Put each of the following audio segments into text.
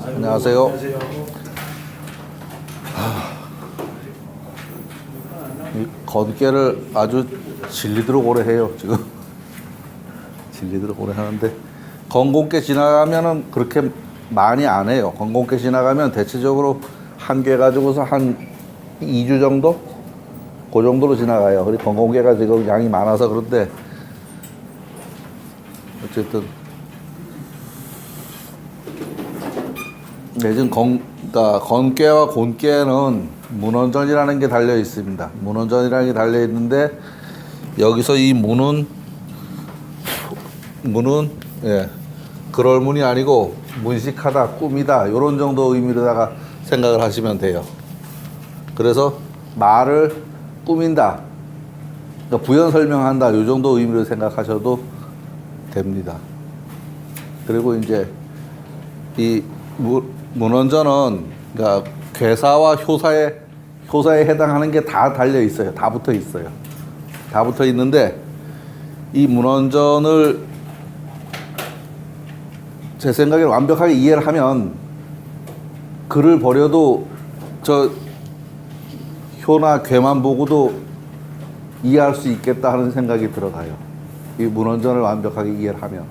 안녕하세요. 이 건깨를 아주 질리도록 오래 해요, 지금. 질리도록 오래 하는데, 건공깨 지나가면은 그렇게 많이 안 해요. 건공깨 지나가면 대체적으로 한 개 가지고서 한 2주 정도? 그 정도로 지나가요. 그리고 건공깨가 지금 양이 많아서 그런데, 어쨌든, 네, 지금 그러니까 건깨와 곤깨는 문헌전이라는 게 달려 있습니다. 문헌전이라는 게 달려 있는데, 여기서 이 문은 예, 그럴 문이 아니고 문식하다, 꿈이다 이런 정도 의미로다가 생각을 하시면 돼요. 그래서 말을 꾸민다, 그러니까 부연 설명한다 이 정도 의미로 생각하셔도 됩니다. 그리고 이제 이 문헌전은 그러니까 괴사와 효사에 해당하는 게 다 달려 있어요. 다 붙어 있어요. 다 붙어 있는데 이 문헌전을 제 생각에 완벽하게 이해를 하면 글을 버려도 저 효나 괴만 보고도 이해할 수 있겠다 하는 생각이 들어가요. 이 문헌전을 완벽하게 이해를 하면.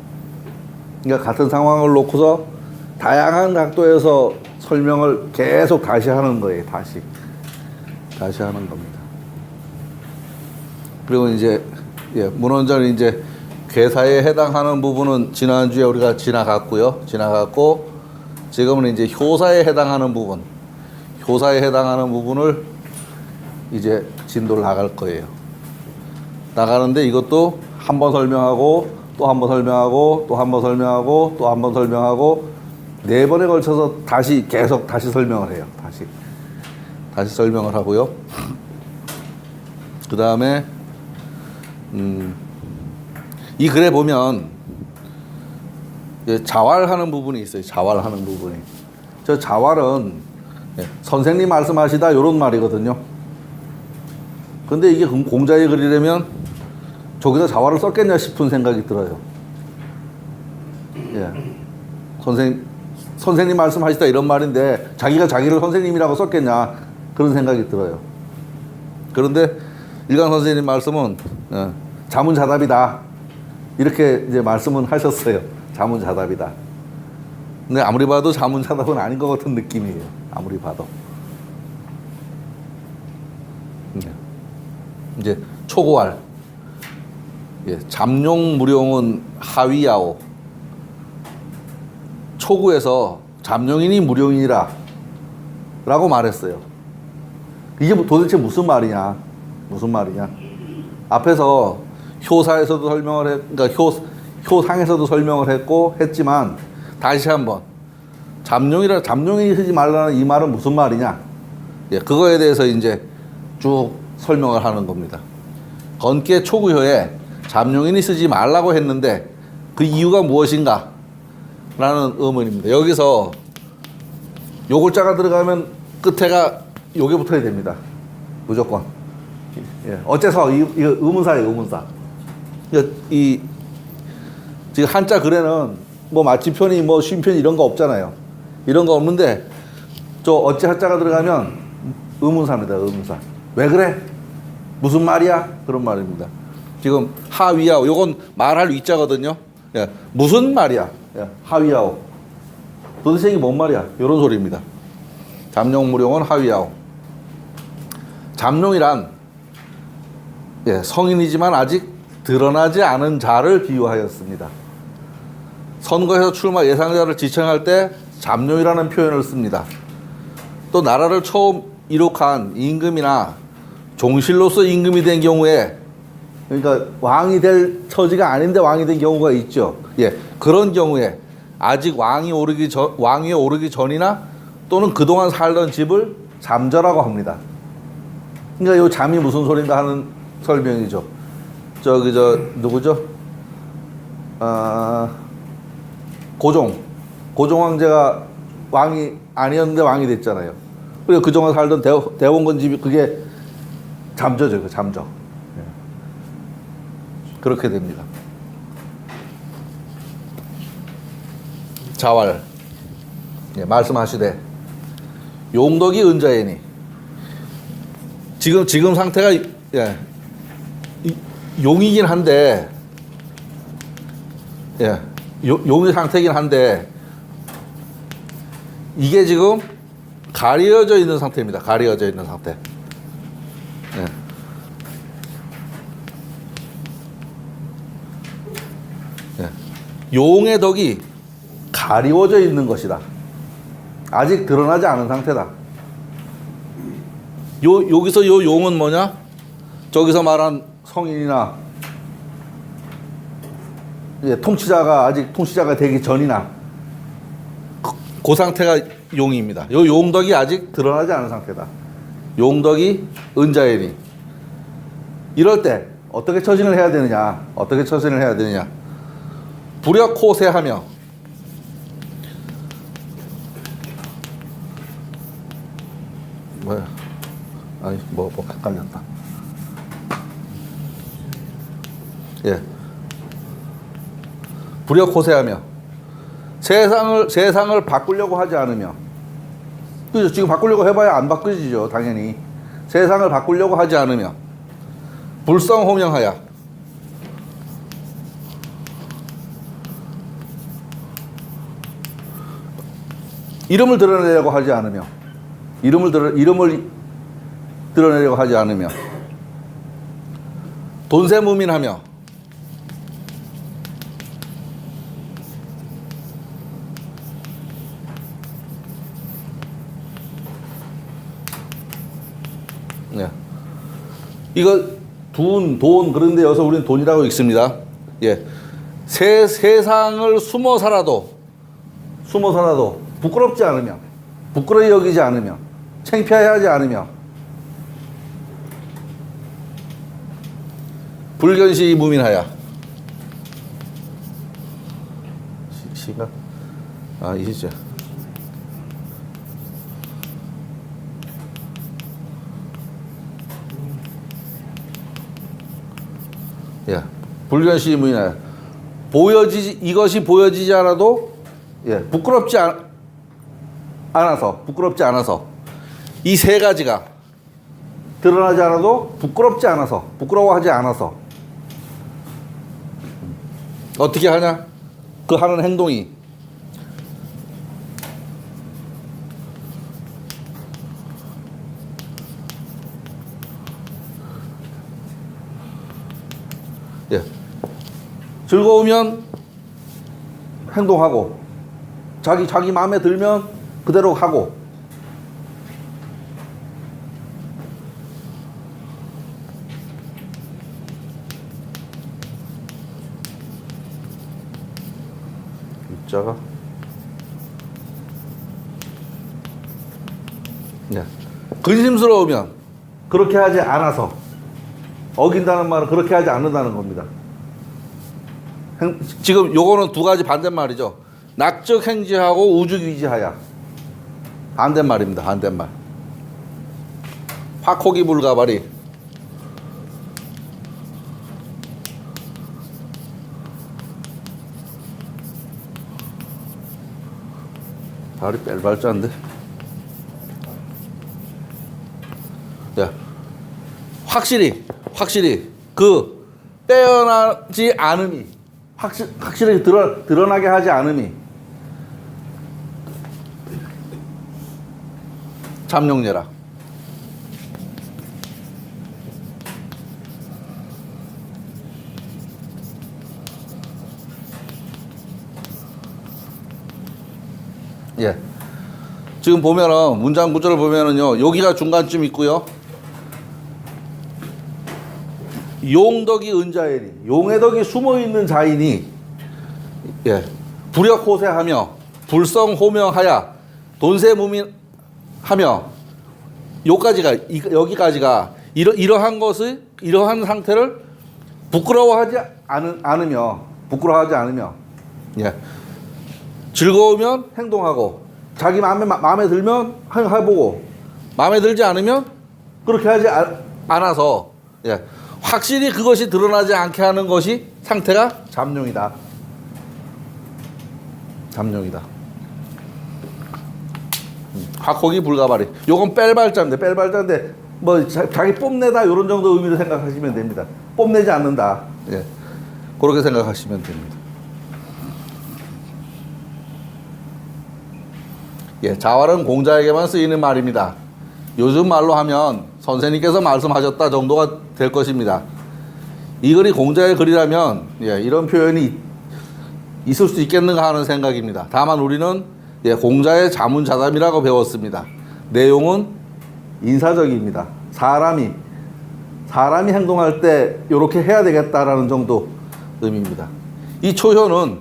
그러니까 같은 상황을 놓고서 다양한 각도에서 설명을 계속 다시 하는 거예요. 다시 하는 겁니다. 그리고 이제 문헌전이 이제 괴사에 해당하는 부분은 지난주에 우리가 지나갔고 지금은 이제 효사에 해당하는 부분을 이제 진도를 나갈 거예요. 나가는데 이것도 한 번 설명하고 또 한 번 설명하고 또 한 번 설명하고 또 한 번 설명하고 4번에 걸쳐서 계속 다시 설명을 해요. 다시 설명을 하고요. 그 다음에 이 글에 보면 자활하는 부분이 있어요. 자활하는 부분이. 저 자활은 선생님 말씀하시다 이런 말이거든요. 근데 이게 공자의 글이라면 저기다 자활을 썼겠냐 싶은 생각이 들어요. 예. 선생님 말씀하시다 이런 말인데 자기가 자기를 선생님이라고 썼겠냐 그런 생각이 들어요. 그런데 일강 선생님 말씀은 자문자답이다 이렇게 이제 말씀은 하셨어요. 자문자답이다. 근데 아무리 봐도 자문자답은 아닌 것 같은 느낌이에요. 아무리 봐도. 이제 초고할. 잠룡무룡은 하위야오. 초구에서 잠룡이니 무룡이니라 라고 말했어요. 이게 도대체 무슨 말이냐? 앞에서 효사에서도 설명을 그러니까 효상에서도 설명을 했지만 다시 한번 잠룡이 쓰지 말라는 이 말은 무슨 말이냐? 그거에 대해서 이제 쭉 설명을 하는 겁니다. 건깨 초구효에 잠룡인이 쓰지 말라고 했는데 그 이유가 무엇인가? 라는 의문입니다. 여기서 요 글자가 들어가면 끝에가 요게 붙어야 됩니다. 무조건. 어째서 이거 의문사예요, 의문사. 이 지금 한자 글에는 뭐 마침표니 뭐 쉼표니 이런 거 없잖아요. 이런 거 없는데 저 어째 한자가 들어가면 의문사입니다. 의문사. 왜 그래? 무슨 말이야? 그런 말입니다. 지금 하위야오 요건 말할 위자거든요. 무슨 말이야? 하위야오. 도대체 이게 뭔 말이야? 이런 소리입니다. 잠룡무룡은 하위야오. 잠룡이란 성인이지만 아직 드러나지 않은 자를 비유하였습니다. 선거에서 출마 예상자를 지칭할 때 잠룡이라는 표현을 씁니다. 또 나라를 처음 이룩한 임금이나 종실로서 임금이 된 경우에 그러니까 왕이 될 처지가 아닌데 왕이 된 경우가 있죠. 그런 경우에 아직 왕위에 오르기 전이나 또는 그동안 살던 집을 잠저라고 합니다. 그러니까 이 잠이 무슨 소린가 하는 설명이죠. 누구죠? 고종 황제가 왕이 아니었는데 왕이 됐잖아요. 그리고 그동안 살던 대원군 집이 그게 잠저죠. 그 잠저. 그렇게 됩니다. 자활. 예, 말씀하시되 용덕이 은자이니. 지금 상태가 예, 용이긴 한데 예, 용의 상태긴 한데 이게 지금 가려져 있는 상태입니다. 가려져 있는 상태. 예. 예. 용의 덕이 가리워져 있는 것이다. 아직 드러나지 않은 상태다. 여기서 요 용은 뭐냐? 저기서 말한 성인이나 예, 통치자가 되기 전이나 그 상태가 용입니다. 요 용덕이 아직 드러나지 않은 상태다. 용덕이 은자일이. 이럴 때 어떻게 처신을 해야 되느냐? 어떻게 처신을 해야 되느냐? 불역호세하며 뭐야? 아니 뭐 헷갈렸다. 예. 불역호세하며 세상을 바꾸려고 하지 않으며. 그죠? 지금 바꾸려고 해봐야 안 바꾸지죠, 당연히. 세상을 바꾸려고 하지 않으며 불성호명하여 이름을 드러내려고 하지 않으며 이름을 드러내려고 하지 않으며 돈세무민하며 예. 이거 돈 그런데 여기서 우리는 돈이라고 읽습니다. 예. 세상을 숨어 살아도 부끄럽지 않으며 부끄러이 여기지 않으며 창피하지 않으며 불견시 무민하여 시가 이시죠. 예, 불견시 무민하여 이것이 보여지지 않아도 예, 부끄럽지 않아서 이 세 가지가 드러나지 않아도 부끄러워하지 않아서 어떻게 하냐? 그 하는 행동이 예, 즐거우면 행동하고 자기 마음에 들면 그대로 하고 입자가 네. 근심스러우면 그렇게 하지 않아서 어긴다는 말은 그렇게 하지 않는다는 겁니다. 지금 요거는 두 가지 반대말이죠. 낙적 행지하고 우죽 위지하야. 반대말입니다. 반대말. 화코기 불가발이. 발이 뺄발자인데. 야, 확실히 그 빼어나지 않음이 확실히 드러나게 하지 않음이 잠룡례라. 예. 지금 보면은 문장 구조를 보면은요, 여기가 중간쯤 있고요. 용덕이 은자이니, 용의 덕이 숨어 있는 자이니, 예. 불역호세하며 불성호명하야 돈세무민하며 여기까지가 이러한 상태를 부끄러워하지 않으며 예. 즐거우면 행동하고 자기 마음에 들면 해보고 마음에 들지 않으면 그렇게 하지 않아서 예. 확실히 그것이 드러나지 않게 하는 것이 상태가 잠룡이다. 확혹이 불가발이. 요건 뺄발자인데, 뺄발자인데 뭐 자기 뽐내다 이런 정도 의미로 생각하시면 됩니다. 뽐내지 않는다. 예. 그렇게 생각하시면 됩니다. 예, 자활은 공자에게만 쓰이는 말입니다. 요즘 말로 하면 선생님께서 말씀하셨다 정도가 될 것입니다. 이 글이 공자의 글이라면 예, 이런 표현이 있을 수 있겠는가 하는 생각입니다. 다만 우리는 예, 공자의 자문자담이라고 배웠습니다. 내용은 인사적입니다. 사람이 행동할 때 이렇게 해야 되겠다라는 정도 의미입니다. 이 초효는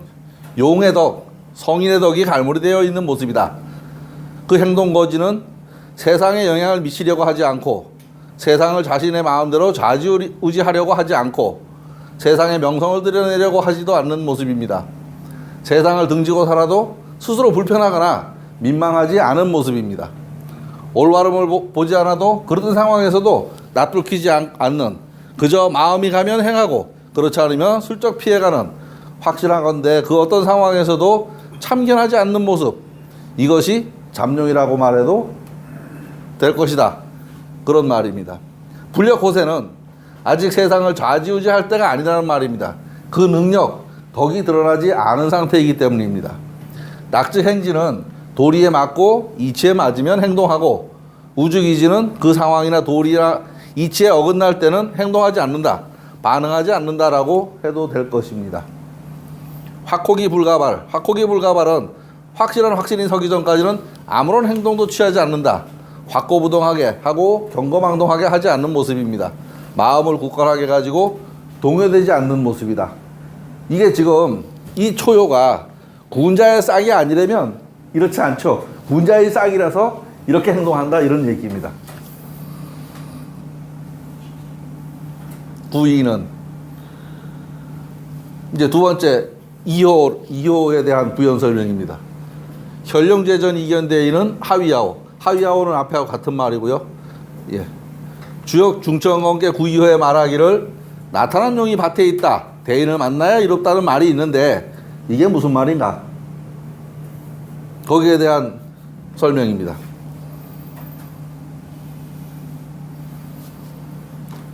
용의 덕, 성인의 덕이 갈무리 되어 있는 모습이다. 그 행동 거지는 세상에 영향을 미치려고 하지 않고 세상을 자신의 마음대로 좌지우지하려고 하지 않고 세상에 명성을 드러내려고 하지도 않는 모습입니다. 세상을 등지고 살아도 스스로 불편하거나 민망하지 않은 모습입니다. 올바름을 보지 않아도 그런 상황에서도 낯불키지 않는, 그저 마음이 가면 행하고 그렇지 않으면 슬쩍 피해가는, 확실한 건데 그 어떤 상황에서도 참견하지 않는 모습, 이것이 잠룡이라고 말해도 될 것이다. 그런 말입니다. 불력호세는 아직 세상을 좌지우지할 때가 아니라는 말입니다. 그 능력, 덕이 드러나지 않은 상태이기 때문입니다. 낙지행지는 도리에 맞고 이치에 맞으면 행동하고, 우주기지는 그 상황이나 도리나 이치에 어긋날 때는 행동하지 않는다, 반응하지 않는다라고 해도 될 것입니다. 확혹이 불가발, 확혹이 불가발은 확실한 확신이 서기 전까지는 아무런 행동도 취하지 않는다, 확고부동하게 하고 경거망동하게 하지 않는 모습입니다. 마음을 굳건하게 가지고 동요되지 않는 모습이다. 이게 지금 이 초효가 군자의 싹이 아니라면 이렇지 않죠. 군자의 싹이라서 이렇게 행동한다, 이런 얘기입니다. 구이는 이제 두 번째 2호에 대한 부연 설명입니다. 현룡제전 이견대인은 하위야오. 하위야오는 앞에하고 같은 말이고요. 예. 주역 중천건계 9.2호에 말하기를 나타난 용이 밭에 있다, 대인을 만나야 이롭다는 말이 있는데 이게 무슨 말인가? 거기에 대한 설명입니다.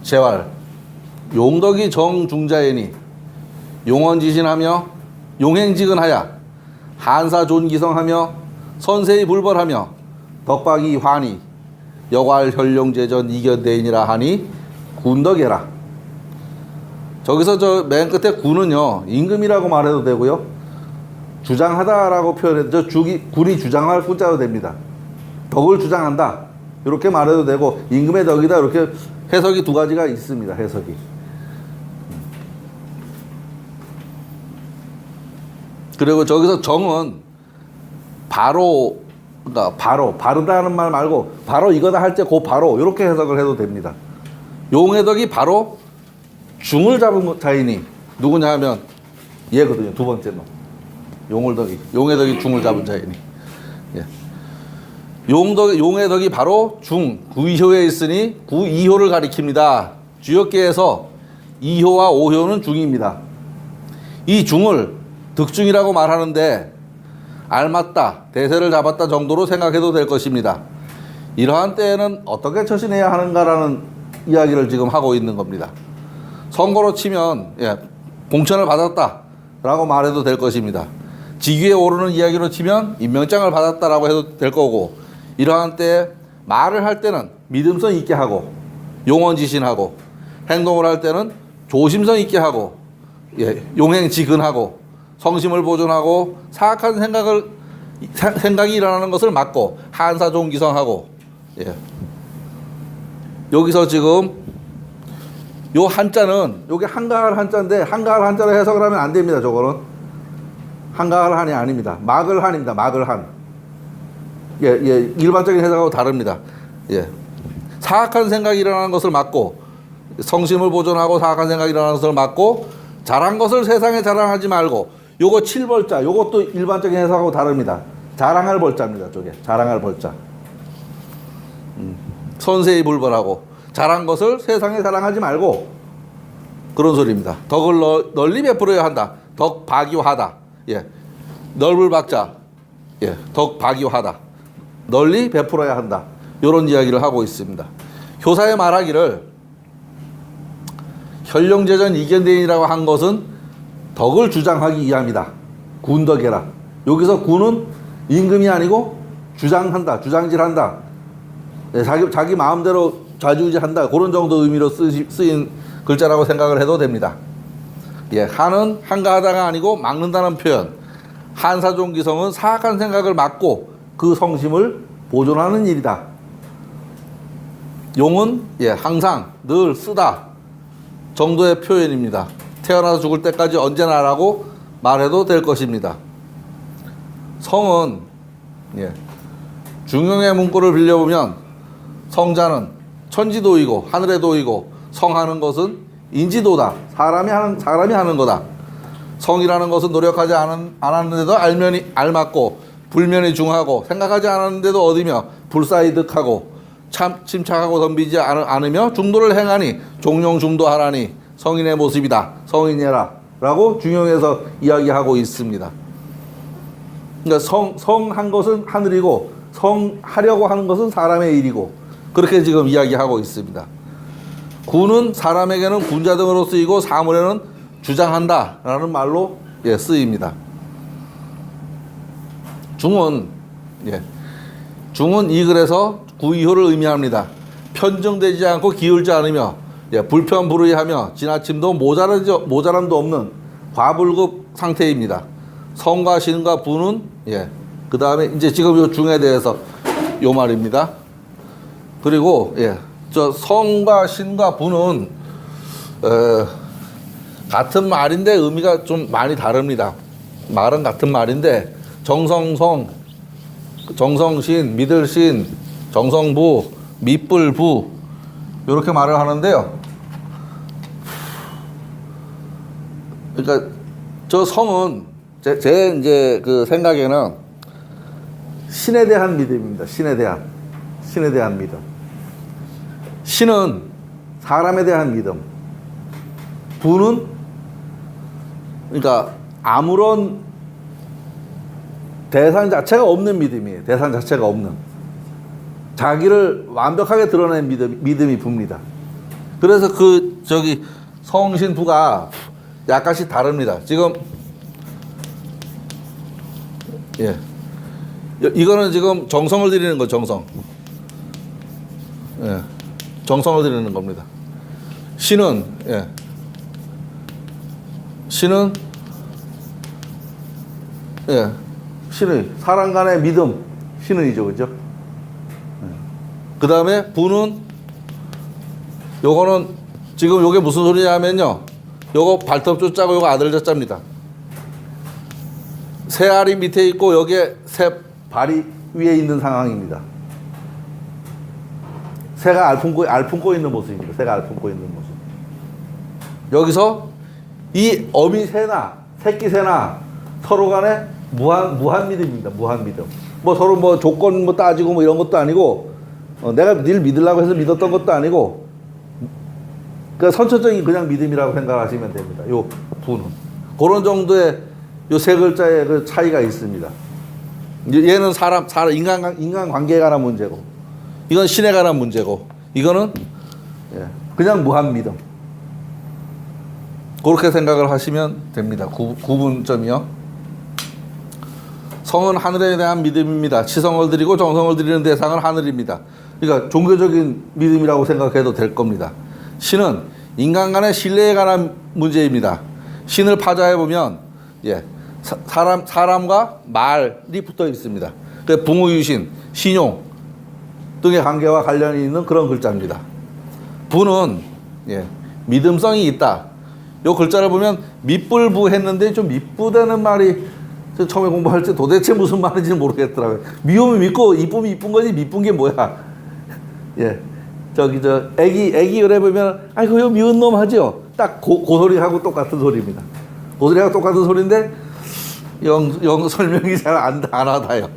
재활. 용덕이 정중자애니 용언지신하며 용행지근하야 한사 존기성하며 선세히 불벌하며 덕박이 환희 여괄 현룡제전 이견대인이라 하니 군덕해라. 저기서 저 맨 끝에 군은요, 임금이라고 말해도 되고요, 주장하다라고 표현해도 군이 주장할 군자도 됩니다. 덕을 주장한다 이렇게 말해도 되고, 임금의 덕이다 이렇게 해석이 두 가지가 있습니다. 해석이. 그리고 저기서 정은 바로, 그러니까 바르다는 말 말고 바로 이거다 할 때 그 바로 이렇게 해석을 해도 됩니다. 용의 덕이 바로 중을 잡은 자이니 누구냐 하면 얘거든요. 두 번째 놈. 용의 덕이 중을 잡은 자이니. 예. 용의 덕이 바로 중, 구이효에 있으니 구이효를 가리킵니다. 주역계에서 2효와 5효는 중입니다. 이 중을 득중이라고 말하는데 알맞다, 대세를 잡았다 정도로 생각해도 될 것입니다. 이러한 때에는 어떻게 처신해야 하는가라는 이야기를 지금 하고 있는 겁니다. 선거로 치면 공천을 받았다라고 말해도 될 것입니다. 직위에 오르는 이야기로 치면 임명장을 받았다라고 해도 될 거고, 이러한 때 말을 할 때는 믿음성 있게 하고 용언지신하고, 행동을 할 때는 조심성 있게 하고 용행지근하고 성심을 보존하고 사악한 생각이 일어나는 것을 막고 한사존기성하고. 여기서 지금 요 한자는 요게 한가할 한자인데, 한가할 한자로 해석을 하면 안 됩니다. 저거는 한가할 한이 아닙니다. 막을 한입니다. 막을 한. 일반적인 해석하고 다릅니다. 사악한 생각이 일어나는 것을 막고, 성심을 보존하고 사악한 생각이 일어나는 것을 막고, 잘한 것을 세상에 자랑하지 말고. 요거 7벌자, 요것도 일반적인 해석하고 다릅니다. 자랑할 벌자입니다. 저게 자랑할 벌자. 선세히 불벌하고, 잘한 것을 세상에 자랑하지 말고, 그런 소리입니다. 덕을 널리 베풀어야 한다. 덕박이하다. 넓을 박자. 덕박이하다. 널리 베풀어야 한다. 이런 이야기를 하고 있습니다. 효사의 말하기를 현룡제전 이견대인이라고 한 것은 덕을 주장하기 위함이다. 군덕해라. 여기서 군은 임금이 아니고 주장한다. 주장질한다. 네, 자기 마음대로 좌지우지한다. 그런 정도 의미로 쓰인 글자라고 생각을 해도 됩니다. 예, 한은 한가하다가 아니고 막는다는 표현. 한사종기성은 사악한 생각을 막고 그 성심을 보존하는 일이다. 용은 예, 항상 늘 쓰다 정도의 표현입니다. 태어나서 죽을 때까지 언제나 라고 말해도 될 것입니다. 성은 예, 중용의 문구를 빌려보면 성자는 천지도이고 하늘의 도이고 성하는 것은 인지도다. 사람이 하는 거다. 성이라는 것은 노력하지 않았는데도 알맞고 불면이 중하고 생각하지 않았는데도 얻으며 불사히 득하고 침착하고 덤비지 않으며 중도를 행하니 종용 중도하라니 성인의 모습이다. 성인이라 라고 중용에서 이야기하고 있습니다. 그러니까 성한 것은 하늘이고 성하려고 하는 것은 사람의 일이고 그렇게 지금 이야기하고 있습니다. 군은 사람에게는 군자 등으로 쓰이고 사물에는 주장한다 라는 말로 예, 쓰입니다. 중은 이 글에서 구이효를 의미합니다. 편정되지 않고 기울지 않으며 예, 불편불의하며 지나침도 모자람도 없는 과불급 상태입니다. 성과 신과 부는 예, 그 다음에 이제 지금 요 중에 대해서 요 말입니다. 그리고 예, 저 성과 신과 부는 같은 말인데 의미가 좀 많이 다릅니다. 말은 같은 말인데 정성성, 정성신, 믿을신, 정성부, 밑불부 이렇게 말을 하는데요. 그러니까 저 성은 제 이제 그 생각에는 신에 대한 믿음입니다. 신에 대한 믿음. 신은 사람에 대한 믿음. 부는 그러니까 아무런 대상 자체가 없는 믿음이에요. 대상 자체가 없는. 자기를 완벽하게 드러낸 믿음이 부입니다. 그래서 성신부가 약간씩 다릅니다. 지금 예, 이거는 지금 정성을 드리는 거 정성. 예, 정성을 드리는 겁니다. 신은 신의 사람 간의 믿음 신은이죠, 그죠? 그 다음에 부는 요거는 지금 요게 무슨 소리냐면요, 요거 발톱 조자고 요거 아들 자자입니다. 새 알이 밑에 있고 여기에 새 발이 위에 있는 상황입니다. 새가 알품 꼬 있는 모습입니다. 새가 알품 꼬 있는 모습. 여기서 이 어미 새나 새끼 새나 서로 간에 무한 믿음입니다. 무한 믿음. 뭐 서로 뭐 조건 뭐 따지고 뭐 이런 것도 아니고 내가 늘 믿으려고 해서 믿었던 것도 아니고 그러니까 선천적인 그냥 믿음이라고 생각하시면 됩니다. 요 부는 그런 정도의 요 세 글자의 그 차이가 있습니다. 얘는 사람 인간 관계에 관한 문제고 이건 신에 관한 문제고 이거는 그냥 무한 믿음. 그렇게 생각을 하시면 됩니다. 구분점이요. 성은 하늘에 대한 믿음입니다. 치성을 드리고 정성을 드리는 대상은 하늘입니다. 그러니까 종교적인 믿음이라고 생각해도 될 겁니다. 신은 인간 간의 신뢰에 관한 문제입니다. 신을 파자해 보면 사람과 말이 붙어 있습니다. 그 붕의유신, 신용 등의 관계와 관련이 있는 그런 글자입니다. 부는 믿음성이 있다. 요 글자를 보면 밑불부 했는데 좀 밑부다는 말이 처음에 공부할 때 도대체 무슨 말인지 모르겠더라고요. 미우면 믿고 이쁘면 이쁜 거지 밑분 게 뭐야. 애기 열에 보면 아이고 요 미운 놈 하죠. 딱 그 소리하고 똑같은 소리입니다. 그 소리하고 똑같은 소리인데 영 설명이 잘 안 와닿아요.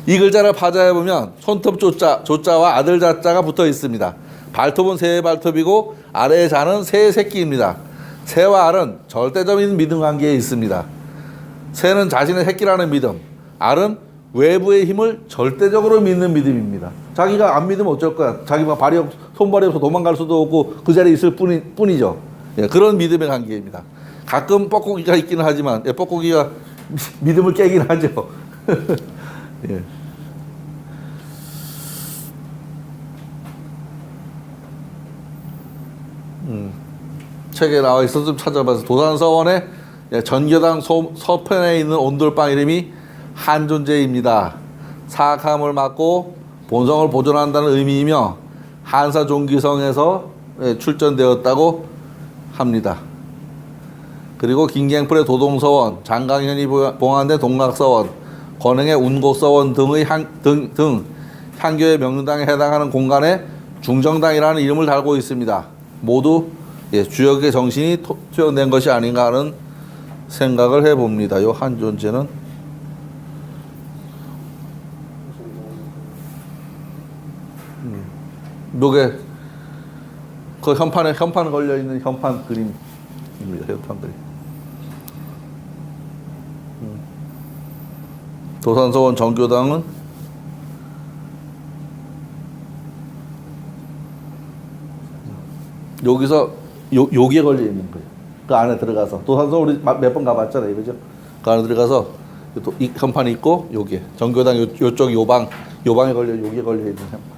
이 글자를 파자해 보면 손톱 조자와 아들 자자가 붙어 있습니다. 발톱은 새의 발톱이고 알의 자는 새의 새끼입니다. 새와 알은 절대적인 믿음 관계에 있습니다. 새는 자신의 새끼라는 믿음, 알은 외부의 힘을 절대적으로 믿는 믿음입니다. 자기가 안 믿으면 어쩔 거야. 자기가 손발이 없어 도망갈 수도 없고 그 자리에 있을 뿐이죠. 예, 그런 믿음의 관계입니다. 가끔 뻐꾸기가 있기는 하지만 뻐꾸기가 믿음을 깨긴 하죠. 예. 책에 나와 있어서 좀 찾아봐서 도산서원의 전교당 서편에 있는 온돌방 이름이 한존재입니다. 사악함을 막고 본성을 보존한다는 의미이며 한사종기성에서 출전되었다고 합니다. 그리고 김갱풀의 도동서원, 장강현이 봉안된 동각서원, 권흥의 운곡서원 등의 향교의 명륜당에 해당하는 공간에 중정당이라는 이름을 달고 있습니다. 모두 주역의 정신이 투영된 것이 아닌가 하는 생각을 해봅니다. 요 한존재는 요게 그 현판 걸려 있는 현판 그림입니다. 현판 그림. 도산서원 정교당은 여기서 여기에 걸려 있는 거예요. 그 안에 들어가서 도산서원 우리 몇 번 가봤잖아요, 그죠? 그 안에 들어가서 이 현판이 있고 여기에 정교당 요쪽 요방에 걸려 여기에 걸려 있는 현판.